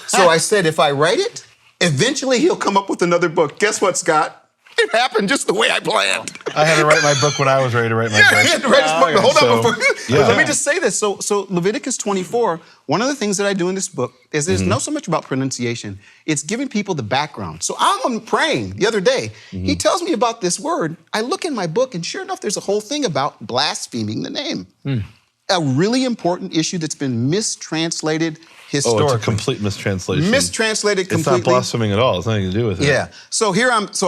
So I said, if I write it, eventually he'll come up with another book. Guess what, Scott? It happened just the way I planned. I had to write my book when I was ready to write my book. He had to write his book. Hold on before. Yeah. Let me just say this. So Leviticus 24, one of the things that I do in this book is there's not so much about pronunciation. It's giving people the background. So I'm praying the other day. He tells me about this word. I look in my book, and sure enough, there's a whole thing about blaspheming the name. A really important issue that's been mistranslated historically. Oh, it's a complete mistranslation. Mistranslated completely. It's not blaspheming at all. It's nothing to do with it. Yeah. So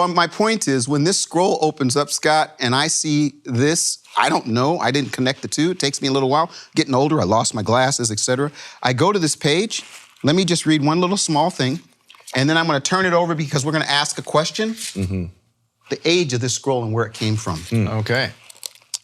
my point is, when this scroll opens up, Scott, and I see this, I don't know. I didn't connect the two. It takes me a little while. Getting older, I lost my glasses, etc. I go to this page. Let me just read one little small thing, and then I'm going to turn it over because we're going to ask a question. The age of this scroll and where it came from. Okay.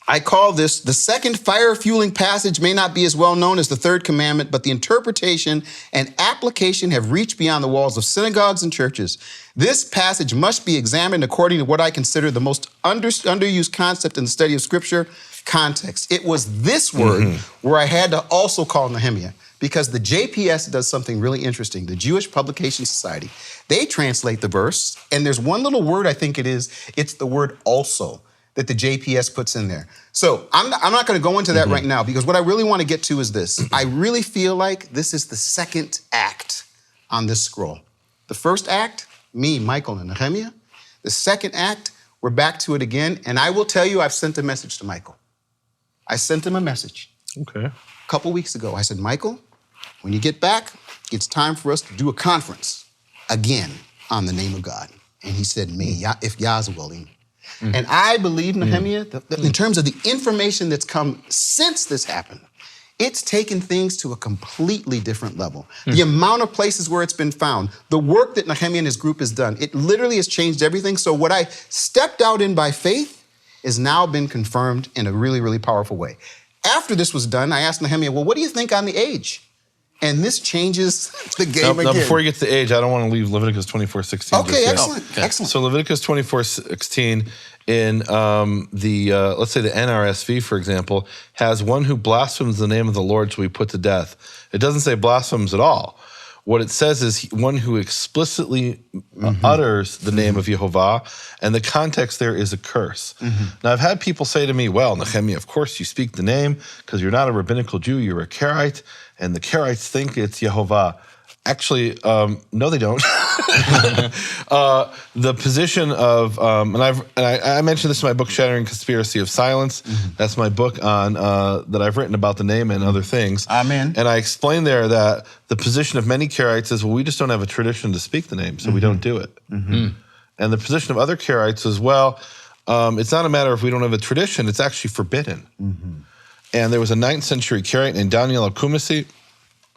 I call this the second fire-fueling passage may not be as well known as the third commandment, but the interpretation and application have reached beyond the walls of synagogues and churches. This passage must be examined according to what I consider the most underused concept in the study of Scripture, context. It was this word where I had to also call Nehemia, because the JPS does something really interesting. The Jewish Publication Society, they translate the verse, and there's one little word I think it's the word also, that the JPS puts in there. So I'm not going to go into that right now, because what I really want to get to is this. I really feel like this is the second act on this scroll. The first act, me, Michael, and Nehemia. The second act, we're back to it again. And I will tell you, I've sent a message to Michael. I sent him a message. Okay. A couple weeks ago. I said, Michael, when you get back, it's time for us to do a conference again on the name of God. And he said, if Yah's willing. And I believe, Nehemia, that in terms of the information that's come since this happened, it's taken things to a completely different level. The amount of places where it's been found, the work that Nehemia and his group has done, it literally has changed everything. So what I stepped out in by faith has now been confirmed in a really, really powerful way. After this was done, I asked Nehemia, well, what do you think on the age? And this changes the game again. Now, before you get to the age, I don't want to leave Leviticus 24:16. Okay, excellent, excellent. So Leviticus 24:16 in let's say the NRSV, for example, has one who blasphemes the name of the Lord shall be put to death. It doesn't say blasphemes at all. What it says is one who explicitly utters the name of YeHoVaH, and the context there is a curse. Now, I've had people say to me, well, Nehemia, of course you speak the name because you're not a rabbinical Jew, you're a Karaite, and the Karaites think it's YeHoVaH. Actually, no, they don't. The position of, I mentioned this in my book, Shattering Conspiracy of Silence. That's my book on that I've written about the name and other things. Amen. And I explain there that the position of many Karaites is, well, we just don't have a tradition to speak the name, so we don't do it. And the position of other Karaites is, well, it's not a matter of we don't have a tradition, it's actually forbidden. And there was a 9th century Karaite named Daniel al-Kumasi,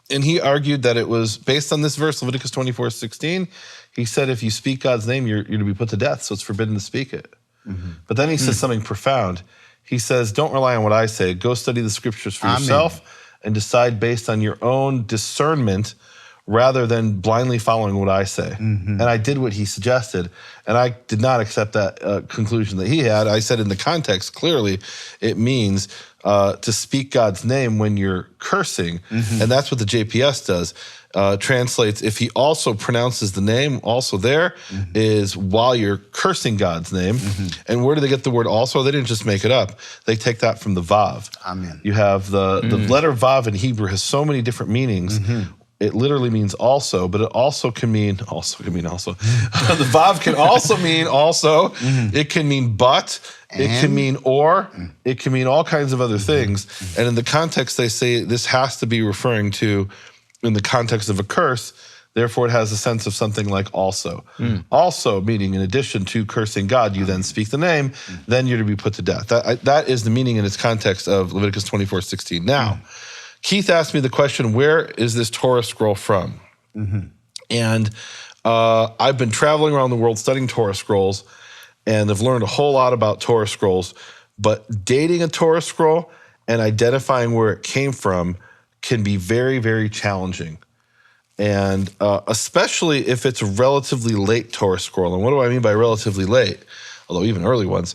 and he argued that it was based on this verse, Leviticus 24:16. He said, if you speak God's name, you're to be put to death, so it's forbidden to speak it. But then he says something profound. He says, don't rely on what I say. Go study the scriptures for yourself and decide based on your own discernment rather than blindly following what I say. And I did what he suggested, and I did not accept that conclusion that he had. I said in the context, clearly, it means to speak God's name when you're cursing, and that's what the JPS does. Translates, if he also pronounces the name, also there is while you're cursing God's name. And where do they get the word also? They didn't just make it up. They take that from the Vav. Amen. You have the letter Vav in Hebrew has so many different meanings. It literally means also, but it also can mean also. The Vav can also mean also. It can mean but. It can mean or. It can mean all kinds of other things. And in the context, they say this has to be referring to, in the context of a curse, Therefore, it has a sense of something like also. Also, meaning in addition to cursing God, you then speak the name, then you're to be put to death. That is the meaning in its context of Leviticus 24:16. Now, Keith asked me the question, where is this Torah scroll from? And I've been traveling around the world studying Torah scrolls, and I've learned a whole lot about Torah scrolls, but dating a Torah scroll and identifying where it came from can be very, very challenging. And especially if it's a relatively late Torah scroll. And what do I mean by relatively late? Although even early ones.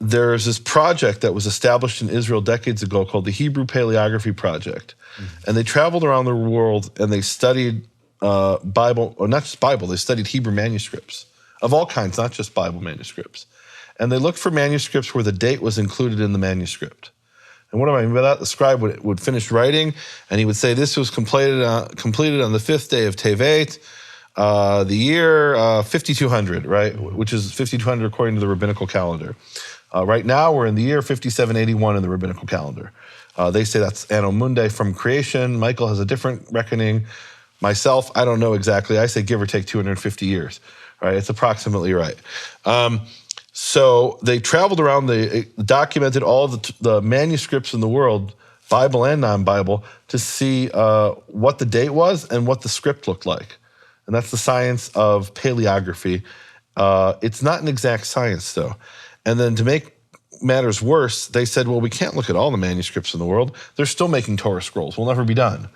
There's this project that was established in Israel decades ago called the Hebrew Paleography Project. And they traveled around the world and they studied Bible, or not just Bible, they studied Hebrew manuscripts of all kinds, not just Bible manuscripts. And they looked for manuscripts where the date was included in the manuscript. And what do I mean by that? The scribe would finish writing, and he would say, this was completed on the 5th day of Tevet, the year 5200, right? Which is 5200 according to the rabbinical calendar. Right now, we're in the year 5781 in the rabbinical calendar. They say that's Anno Mundi from creation. Michael has a different reckoning. Myself, I don't know exactly. I say give or take 250 years, right? It's approximately right. So they traveled around, they documented all the manuscripts in the world, Bible and non-Bible, to see what the date was and what the script looked like. And that's the science of paleography. It's not an exact science, though. And then to make matters worse, they said, well, we can't look at all the manuscripts in the world. They're still making Torah scrolls. We'll never be done.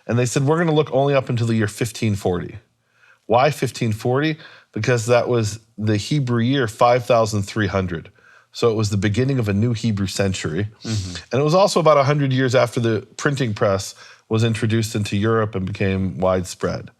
And they said, we're going to look only up until the year 1540. Why 1540? Because that was the Hebrew year 5300. So it was the beginning of a new Hebrew century. And it was also about 100 years after the printing press was introduced into Europe and became widespread.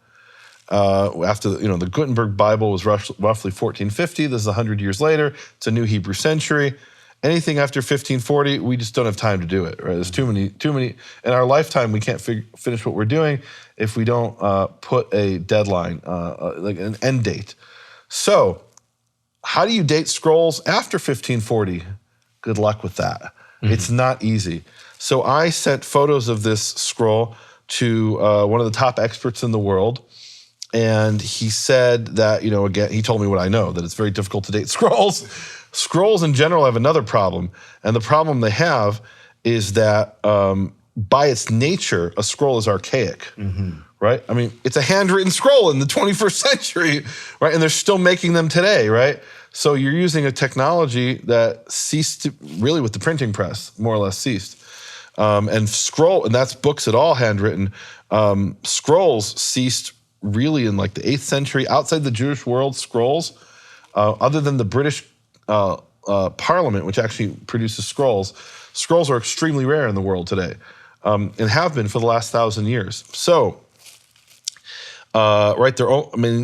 After the Gutenberg Bible was roughly 1450. This is 100 years later. It's a new Hebrew century. Anything after 1540, we just don't have time to do it. Right? There's too many. In our lifetime, we can't finish what we're doing if we don't put a deadline, like an end date. So, how do you date scrolls after 1540? Good luck with that. It's not easy. So I sent photos of this scroll to one of the top experts in the world. And he said that, again, he told me what I know, that it's very difficult to date scrolls. Scrolls in general have another problem. And the problem they have is that by its nature, a scroll is archaic, right? I mean, it's a handwritten scroll in the 21st century, right? And they're still making them today, right? So you're using a technology that ceased really with the printing press, more or less ceased. And that's books at all handwritten. Scrolls ceased really in like the 8th century. Outside the Jewish world, scrolls, other than the British Parliament, which actually produces scrolls are extremely rare in the world today, and have been for the last 1,000 years. So, right there,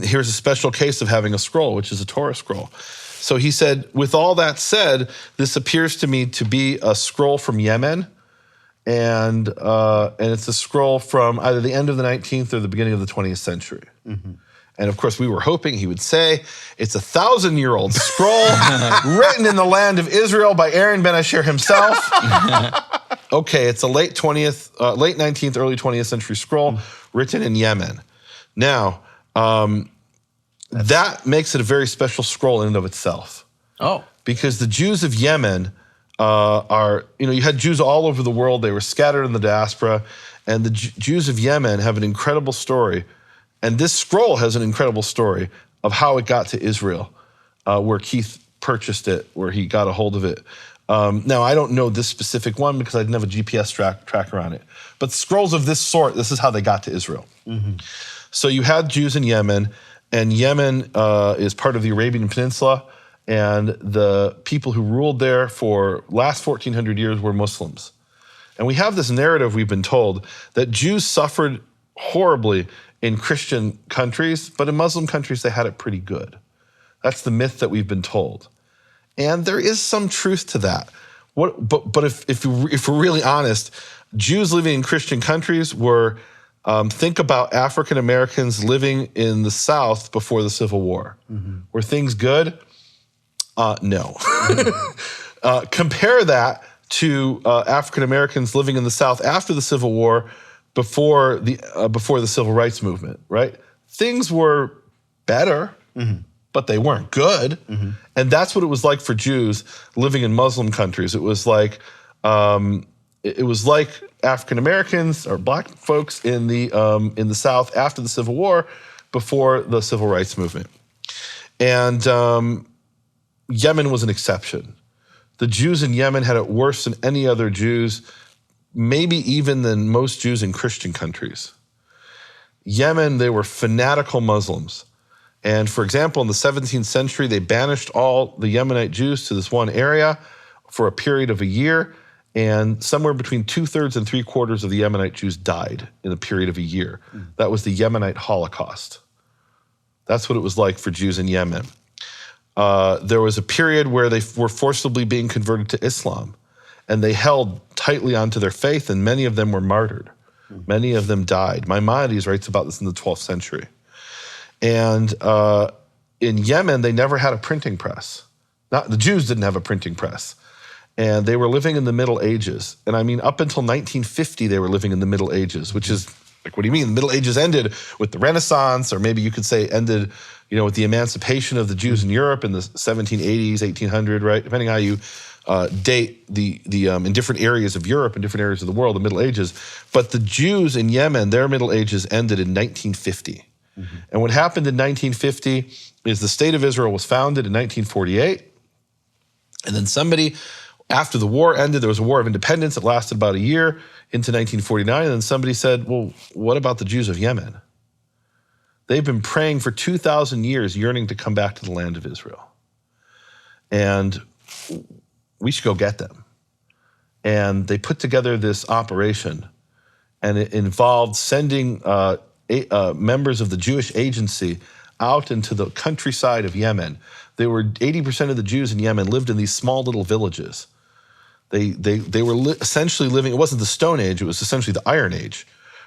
here's a special case of having a scroll, which is a Torah scroll. So he said, with all that said, this appears to me to be a scroll from Yemen, and it's a scroll from either the end of the 19th or the beginning of the 20th century. And of course, we were hoping he would say it's a 1,000-year-old scroll written in the land of Israel by Aaron Ben Asher himself. Okay, it's a late 19th, early 20th century scroll written in Yemen. Now, that makes it a very special scroll in and of itself. Oh. Because the Jews of Yemen you had Jews all over the world. They were scattered in the diaspora. And the Jews of Yemen have an incredible story. And this scroll has an incredible story of how it got to Israel, where Keith purchased it, where he got a hold of it. Now, I don't know this specific one because I didn't have a GPS tracker on it. But scrolls of this sort, this is how they got to Israel. So you had Jews in Yemen, and Yemen is part of the Arabian Peninsula, and the people who ruled there for last 1,400 years were Muslims. And we have this narrative, we've been told, that Jews suffered horribly in Christian countries, but in Muslim countries, they had it pretty good. That's the myth that we've been told. And there is some truth to that. But if we're really honest, Jews living in Christian countries were, think about African Americans living in the South before the Civil War. Were things good? No. Compare that to African Americans living in the South after the Civil War, before the civil rights movement, right? Things were better, but they weren't good. And that's what it was like for Jews living in Muslim countries. It was like African Americans or black folks in the South after the Civil War, before the civil rights movement. And Yemen was an exception. The Jews in Yemen had it worse than any other Jews, maybe even than most Jews in Christian countries. Yemen, they were fanatical Muslims. And for example, in the 17th century, they banished all the Yemenite Jews to this one area for a period of a year. And somewhere between 2/3 and 3/4 of the Yemenite Jews died in a period of a year. That was the Yemenite Holocaust. That's what it was like for Jews in Yemen. There was a period where they were forcibly being converted to Islam, and they held tightly onto their faith, and many of them were martyred. Many of them died. Maimonides writes about this in the 12th century. And in Yemen, they never had a printing press. The Jews didn't have a printing press. And they were living in the Middle Ages. And I mean, up until 1950, they were living in the Middle Ages, which is, like, what do you mean? The Middle Ages ended with the Renaissance, or maybe you could say ended, with the emancipation of the Jews in Europe in the 1780s, 1800, right? Depending how you date in different areas of Europe and different areas of the world, the Middle Ages. But the Jews in Yemen, their Middle Ages ended in 1950. And what happened in 1950 is the State of Israel was founded in 1948. And then after the war ended, there was a war of independence that lasted about a year into 1949. And then somebody said, well, what about the Jews of Yemen? They've been praying for 2,000 years, yearning to come back to the land of Israel. And we should go get them. And they put together this operation, and it involved sending members of the Jewish agency out into the countryside of Yemen. 80% of the Jews in Yemen lived in these small little villages. They were essentially living, it wasn't the Stone Age, it was essentially the Iron Age,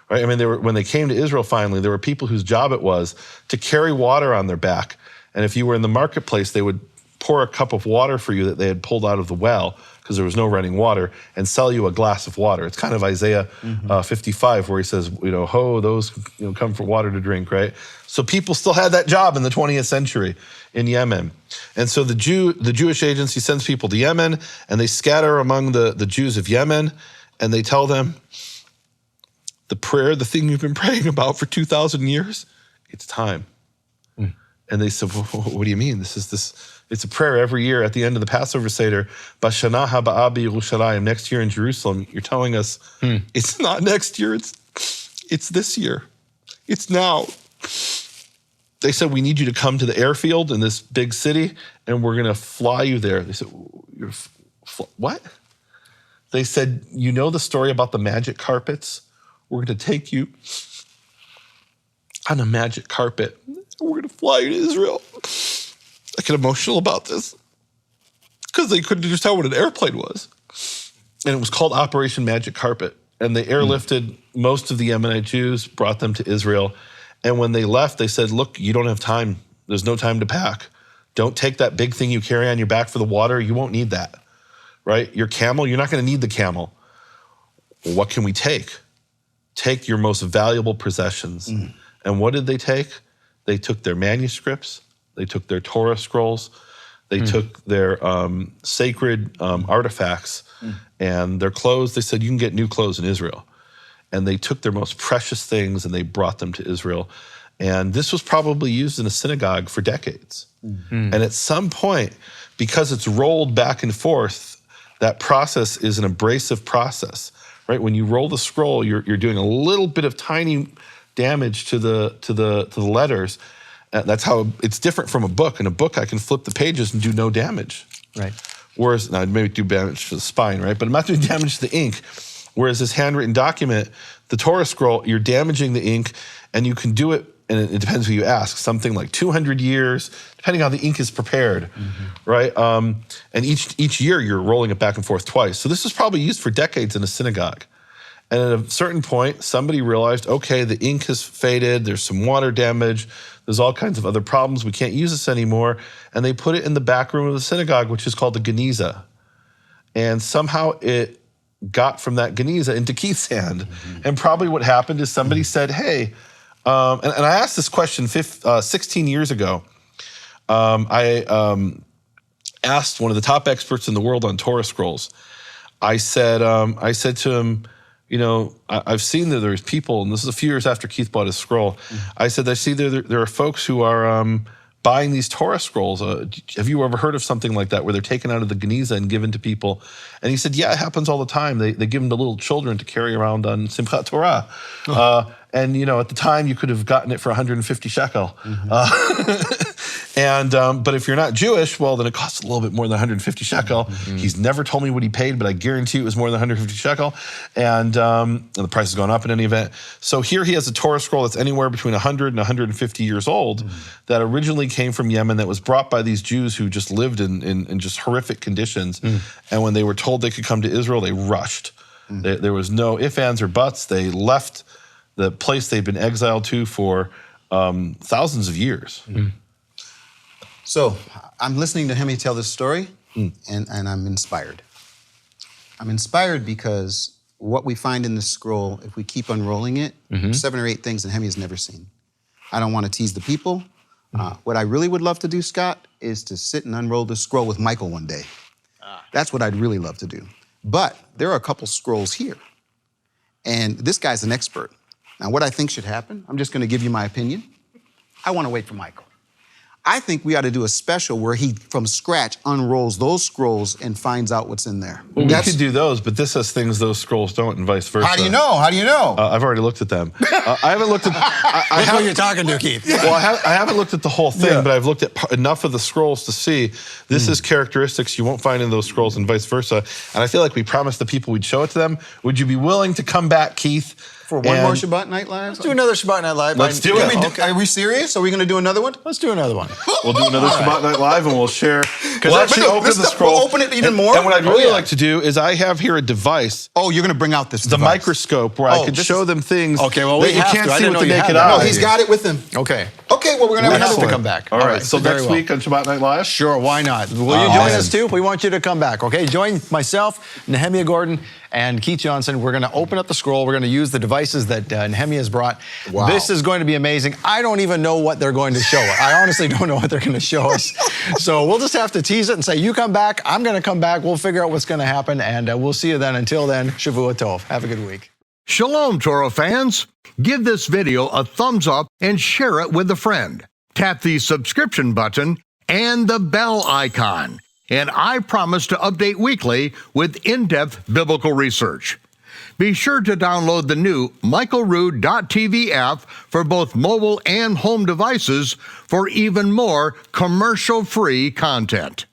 right? I mean, when they came to Israel finally, there were people whose job it was to carry water on their back. And if you were in the marketplace, they would pour a cup of water for you that they had pulled out of the well, because there was no running water, and sell you a glass of water. It's kind of Isaiah 55, where he says, ho, those come for water to drink, right? So people still had that job in the 20th century in Yemen. And so the Jewish agency sends people to Yemen, and they scatter among the Jews of Yemen, and they tell them, the thing you've been praying about for 2,000 years, it's time. And they said, well, what do you mean? It's a prayer every year at the end of the Passover Seder. Bashana haba b'Yerushalayim, next year in Jerusalem. You're telling us it's not next year, it's this year. It's now. They said, we need you to come to the airfield in this big city, and we're going to fly you there. They said, what? They said, you know the story about the magic carpets? We're going to take you on a magic carpet. We're going to fly you to Israel. I get emotional about this because they couldn't understand what an airplane was. And it was called Operation Magic Carpet. And they airlifted most of the Yemenite Jews, brought them to Israel. And when they left, they said, look, you don't have time. There's no time to pack. Don't take that big thing you carry on your back for the water. You won't need that, right? Your camel, you're not going to need the camel. Well, what can we take? Take your most valuable possessions. And what did they take? They took their manuscripts. They took their Torah scrolls. They took their sacred artifacts and their clothes. They said, you can get new clothes in Israel. And they took their most precious things and they brought them to Israel. And this was probably used in a synagogue for decades. And at some point, because it's rolled back and forth, that process is an abrasive process, right? When you roll the scroll, you're doing a little bit of tiny damage to the letters. That's how it's different from a book. In a book, I can flip the pages and do no damage. Right. Whereas, now I'd maybe do damage to the spine, right? But I'm not doing damage to the ink. Whereas this handwritten document, the Torah scroll, you're damaging the ink, and you can do it, and it depends who you ask, something like 200 years, depending on how the ink is prepared, right? And each year, you're rolling it back and forth twice. So this was probably used for decades in a synagogue. And at a certain point, somebody realized, okay, the ink has faded, there's some water damage, there's all kinds of other problems, we can't use this anymore. And they put it in the back room of the synagogue, which is called the Geniza. And somehow it got from that Geniza into Keith's hand. And probably what happened is somebody said, hey, and I asked this question 16 years ago. I asked one of the top experts in the world on Torah scrolls. I said to him, you know, I've seen that there's people, and this is a few years after Keith bought his scroll. I said, I see there are folks who are buying these Torah scrolls. Have you ever heard of something like that, where they're taken out of the Geniza and given to people? And he said, yeah, it happens all the time. They give them to little children to carry around on Simchat Torah. And, you know, at the time, you could have gotten it for 150 shekel. But if you're not Jewish, well, then it costs a little bit more than 150 shekel. He's never told me what he paid, but I guarantee it was more than 150 shekel. And the price has gone up in any event. So here he has a Torah scroll that's anywhere between 100 and 150 years old that originally came from Yemen, that was brought by these Jews who just lived in just horrific conditions. And when they were told they could come to Israel, they rushed. There was no ifs, ands, or buts. They left the place they'd been exiled to for thousands of years. So I'm listening to Nehemia tell this story, and I'm inspired. I'm inspired because what we find in this scroll, if we keep unrolling it, 7 or 8 things that Nehemia's never seen. I don't want to tease the people. What I really would love to do, Scott, is to sit and unroll this scroll with Michael one day. That's what I'd really love to do. But there are a couple scrolls here, and this guy's an expert. Now, what I think should happen, I'm just going to give you my opinion. I want to wait for Michael. I think we ought to do a special where he, from scratch, unrolls those scrolls and finds out what's in there. Well, we could do those, but this has things those scrolls don't, and vice versa. How do you know? How do you know? I've already looked at them. I haven't looked at. That's who you're talking to, Keith. Well, I haven't looked at the whole thing, but I've looked at enough of the scrolls to see this is characteristics you won't find in those scrolls, and vice versa. And I feel like we promised the people we'd show it to them. Would you be willing to come back, Keith? For one more Shabbat Night Live? Let's do another Shabbat Night Live. Let's do it. Okay. Are we serious? Are we going to do another one? Let's do another one. We'll do another Shabbat Night Live, and we'll share. We'll actually open the scroll. We'll open it even more. And what I'd really like to do is I have here a device. Oh, you're going to bring out this The device. microscope, where I could show them things okay, well, that you can't see with the naked eye. No, he's got it with him. Okay. Okay, well, we're going to have another one. to come back. All right, so next week on Shabbat Night Live? Sure, why not? Will you join us too? We want you to come back, okay? Join myself, Nehemia Gordon, and Keith Johnson. We're going to open up the scroll. We're going to use the devices that Nehemia has brought. Wow. This is going to be amazing. I don't even know what they're going to show us. I honestly don't know what they're going to show us. So we'll just have to tease it and say, you come back, I'm going to come back. We'll figure out what's going to happen, and we'll see you then. Until then, Shavua Tov. Have a good week. Shalom, Torah fans. Give this video a thumbs up and share it with a friend. Tap the subscription button and the bell icon. And I promise to update weekly with in-depth biblical research. Be sure to download the new michaelrood.tv app for both mobile and home devices for even more commercial-free content.